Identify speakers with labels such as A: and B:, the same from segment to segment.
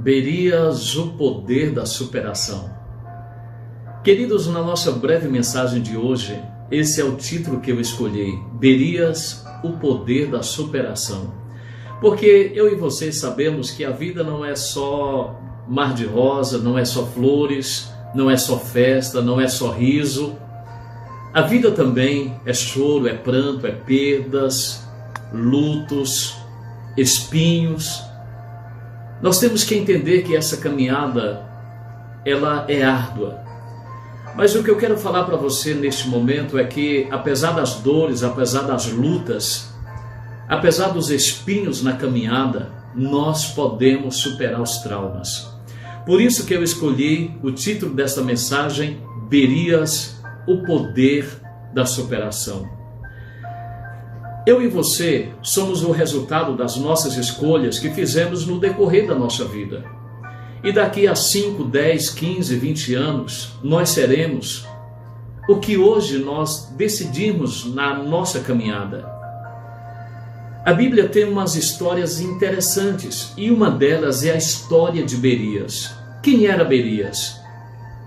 A: Berias, o poder da superação. Queridos, na nossa breve mensagem de hoje, esse é o título que eu escolhi: Berias, o poder da superação. Porque eu e vocês sabemos que a vida não é só mar de rosa, não é só flores, não é só festa, não é só riso. A vida também é choro, é pranto, é perdas, lutos, espinhos. Nós temos que entender que essa caminhada, ela é árdua. Mas o que eu quero falar para você neste momento é que, apesar das dores, apesar das lutas, apesar dos espinhos na caminhada, nós podemos superar os traumas. Por isso que eu escolhi o título desta mensagem: Berias, o poder da superação. Eu e você somos o resultado das nossas escolhas que fizemos no decorrer da nossa vida. E daqui a 5, 10, 15, 20 anos, nós seremos o que hoje nós decidimos na nossa caminhada. A Bíblia tem umas histórias interessantes e uma delas é a história de Berias. Quem era Berias?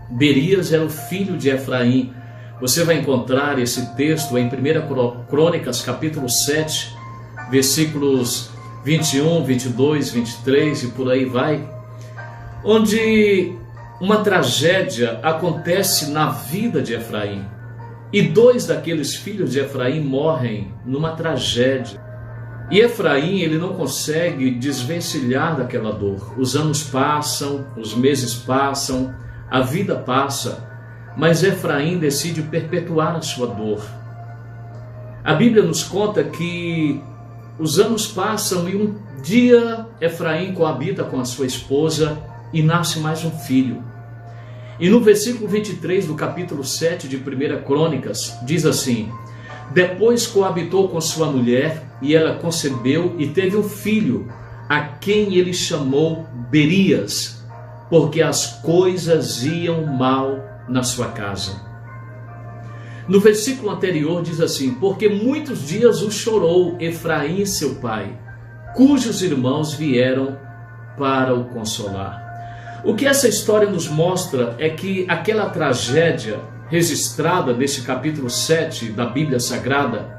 A: Berias era o filho de Efraim. Você vai encontrar esse texto em 1 Crônicas, capítulo 7, versículos 21, 22, 23 e por aí vai, onde uma tragédia acontece na vida de Efraim. E 2 daqueles filhos de Efraim morrem numa tragédia. E Efraim, ele não consegue desvencilhar daquela dor. Os anos passam, os meses passam, a vida passa, mas Efraim decide perpetuar a sua dor. A Bíblia nos conta que os anos passam e um dia Efraim coabita com a sua esposa e nasce mais um filho. E no versículo 23 do capítulo 7 de 1 Crônicas, diz assim: Depois coabitou com sua mulher, e ela concebeu e teve um filho, a quem ele chamou Berias, porque as coisas iam mal na sua casa. No versículo anterior diz assim: Porque muitos dias o chorou Efraim, seu pai, cujos irmãos vieram para o consolar. O que essa história nos mostra é que aquela tragédia registrada nesse capítulo 7 da Bíblia Sagrada,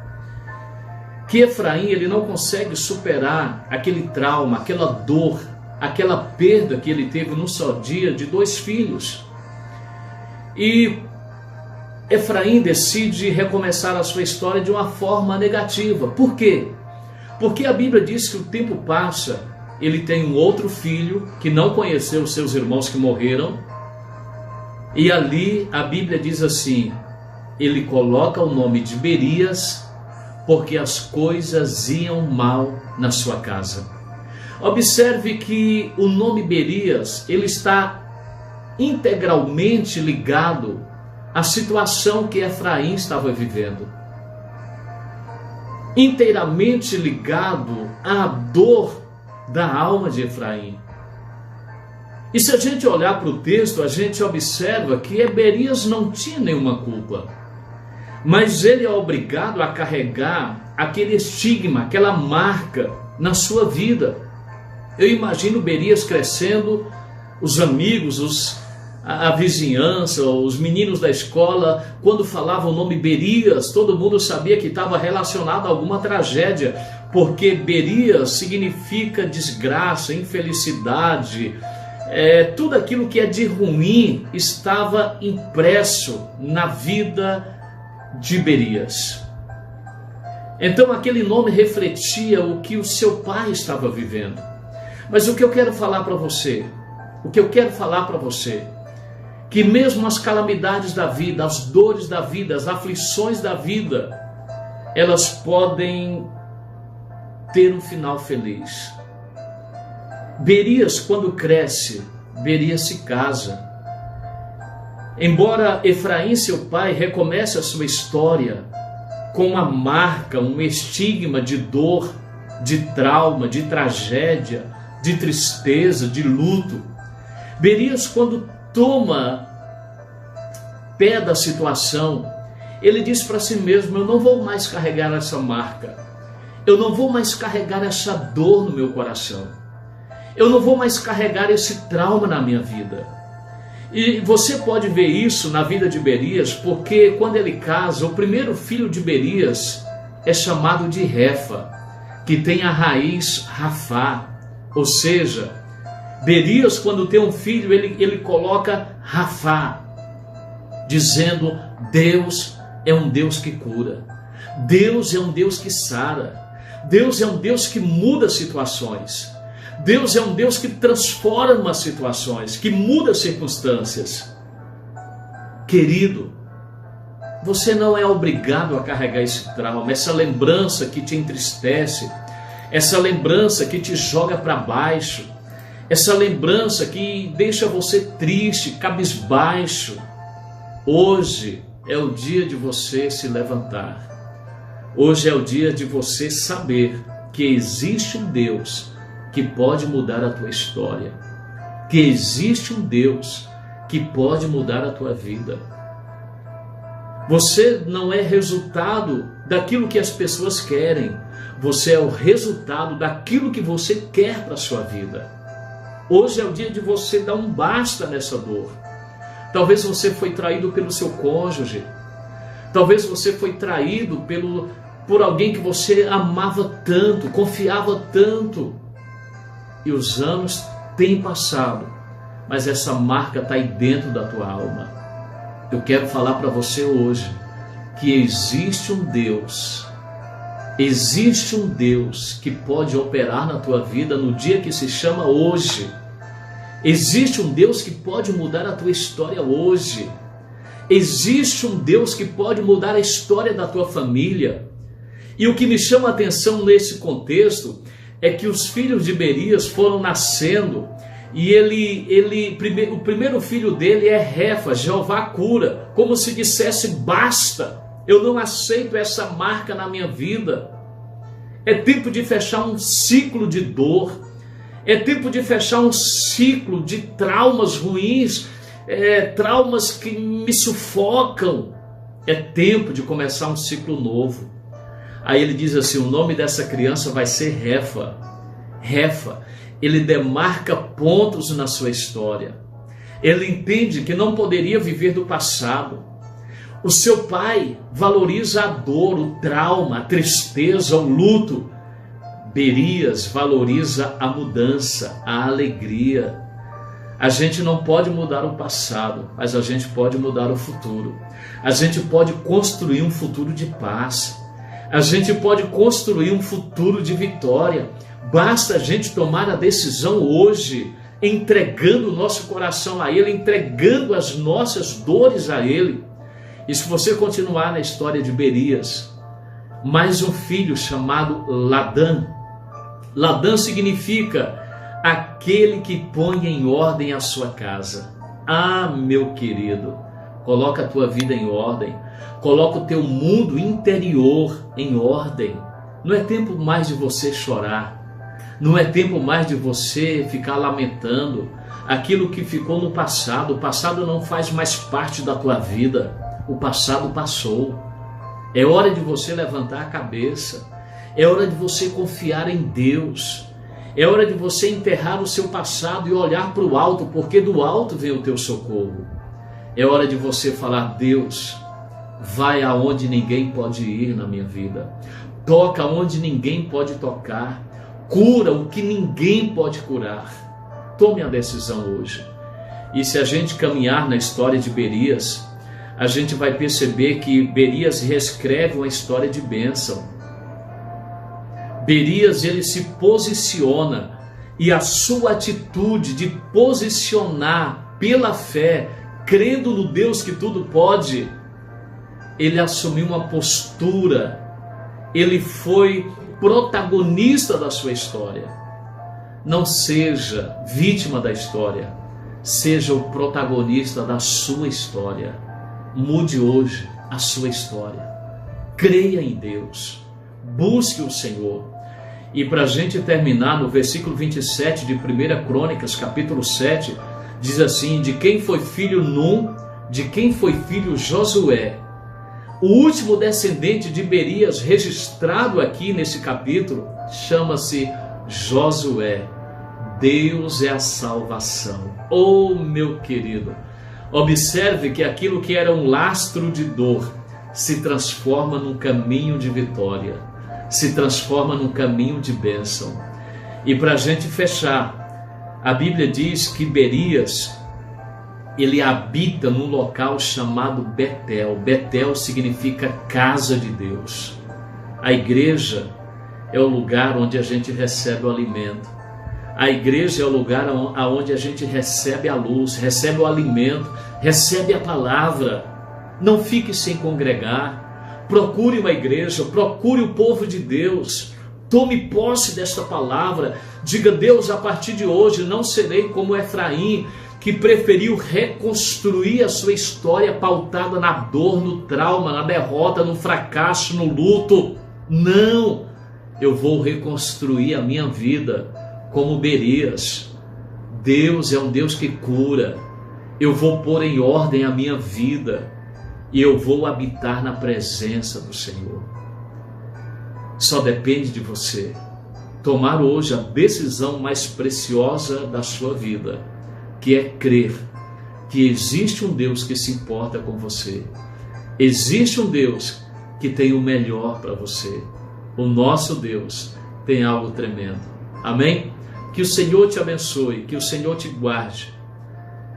A: que Efraim ele não consegue superar aquele trauma, aquela dor, aquela perda que ele teve num só dia de 2 filhos. E Efraim decide recomeçar a sua história de uma forma negativa. Por quê? Porque a Bíblia diz que o tempo passa, ele tem um outro filho que não conheceu os seus irmãos que morreram. E ali a Bíblia diz assim: ele coloca o nome de Berias, porque as coisas iam mal na sua casa. Observe que o nome Berias, ele está integralmente ligado à situação que Efraim estava vivendo. Inteiramente ligado à dor da alma de Efraim. E se a gente olhar para o texto, a gente observa que Berias não tinha nenhuma culpa, mas ele é obrigado a carregar aquele estigma, aquela marca na sua vida. Eu imagino Berias crescendo, os amigos, a vizinhança, os meninos da escola, quando falavam o nome Berias, todo mundo sabia que estava relacionado a alguma tragédia, porque Berias significa desgraça, infelicidade, tudo aquilo que é de ruim estava impresso na vida de Berias. Então aquele nome refletia o que o seu pai estava vivendo. Mas o que eu quero falar para você, que mesmo as calamidades da vida, as dores da vida, as aflições da vida, elas podem ter um final feliz. Berias, quando cresce, Berias se casa. Embora Efraim, seu pai, recomece a sua história com uma marca, um estigma de dor, de trauma, de tragédia, de tristeza, de luto, Berias, quando toma pé da situação, ele diz para si mesmo: eu não vou mais carregar essa marca, eu não vou mais carregar essa dor no meu coração, Eu não vou mais carregar esse trauma na minha vida. E você pode ver isso na vida de Berias, porque quando ele casa, o primeiro filho de Berias é chamado de Refa, que tem a raiz Rafá. Ou seja, Berias, quando tem um filho, ele coloca Rafá, dizendo: Deus é um Deus que cura, Deus é um Deus que sara, Deus é um Deus que muda situações, Deus é um Deus que transforma situações, que muda circunstâncias. Querido, você não é obrigado a carregar esse trauma, essa lembrança que te entristece, essa lembrança que te joga para baixo, essa lembrança que deixa você triste, cabisbaixo. Hoje é o dia de você se levantar. Hoje é o dia de você saber que existe um Deus que pode mudar a tua história, que existe um Deus que pode mudar a tua vida. Você não é resultado daquilo que as pessoas querem, você é o resultado daquilo que você quer para a sua vida. Hoje é o dia de você dar um basta nessa dor. Talvez você foi traído pelo seu cônjuge, talvez você foi traído por alguém que você amava tanto, confiava tanto, e os anos têm passado, mas essa marca está aí dentro da tua alma. Eu quero falar para você hoje que existe um Deus que pode operar na tua vida no dia que se chama hoje. Existe um Deus que pode mudar a tua história hoje. Existe um Deus que pode mudar a história da tua família. E o que me chama a atenção nesse contexto é que os filhos de Berias foram nascendo, e o primeiro filho dele é Refa, Jeová cura, como se dissesse: basta, eu não aceito essa marca na minha vida. É tempo de fechar um ciclo de dor, é tempo de fechar um ciclo de traumas ruins, traumas que me sufocam. É tempo de começar um ciclo novo. Aí ele diz assim: o nome dessa criança vai ser Refa. Refa, ele demarca pontos na sua história. Ele entende que não poderia viver do passado. O seu pai valoriza a dor, o trauma, a tristeza, o luto. Berias valoriza a mudança, a alegria. A gente não pode mudar o passado, mas a gente pode mudar o futuro. A gente pode construir um futuro de paz. A gente pode construir um futuro de vitória. Basta a gente tomar a decisão hoje, entregando o nosso coração a Ele, entregando as nossas dores a Ele. E se você continuar na história de Berias, mais um filho chamado Ladã. Ladã significa aquele que põe em ordem a sua casa. Ah, meu querido, coloca a tua vida em ordem. Coloca o teu mundo interior em ordem. Não é tempo mais de você chorar. Não é tempo mais de você ficar lamentando aquilo que ficou no passado. O passado não faz mais parte da tua vida. O passado passou. É hora de você levantar a cabeça. É hora de você confiar em Deus. É hora de você enterrar o seu passado e olhar para o alto, porque do alto vem o teu socorro. É hora de você falar: Deus, vai aonde ninguém pode ir na minha vida. Toca onde ninguém pode tocar. Cura o que ninguém pode curar. Tome a decisão hoje. E se a gente caminhar na história de Berias, a gente vai perceber que Berias reescreve uma história de bênção. Berias, ele se posiciona, e a sua atitude de posicionar pela fé, crendo no Deus que tudo pode, ele assumiu uma postura, ele foi protagonista da sua história. Não seja vítima da história, seja o protagonista da sua história. Mude hoje a sua história. Creia em Deus, busque o Senhor. E para a gente terminar, no versículo 27 de 1 Crônicas, capítulo 7, diz assim: de quem foi filho Num, de quem foi filho Josué. O último descendente de Berias registrado aqui nesse capítulo chama-se Josué. Deus é a salvação. Oh, meu querido, observe que aquilo que era um lastro de dor se transforma num caminho de vitória, se transforma num caminho de bênção. E para a gente fechar, a Bíblia diz que Berias, ele habita num local chamado Betel. Betel significa casa de Deus. A igreja é o lugar onde a gente recebe o alimento. A igreja é o lugar onde a gente recebe a luz, recebe o alimento, recebe a palavra. Não fique sem congregar. Procure uma igreja, procure o povo de Deus. Tome posse desta palavra. Diga: Deus, a partir de hoje não serei como Efraim, que preferiu reconstruir a sua história pautada na dor, no trauma, na derrota, no fracasso, no luto. Não, eu vou reconstruir a minha vida como Berias. Deus é um Deus que cura. Eu vou pôr em ordem a minha vida e eu vou habitar na presença do Senhor. Só depende de você tomar hoje a decisão mais preciosa da sua vida, que é crer que existe um Deus que se importa com você. Existe um Deus que tem o melhor para você. O nosso Deus tem algo tremendo. Amém? Que o Senhor te abençoe, que o Senhor te guarde,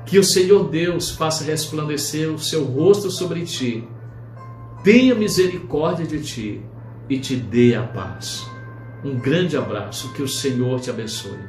A: que o Senhor Deus faça resplandecer o seu rosto sobre ti, tenha misericórdia de ti e te dê a paz. Um grande abraço, que o Senhor te abençoe.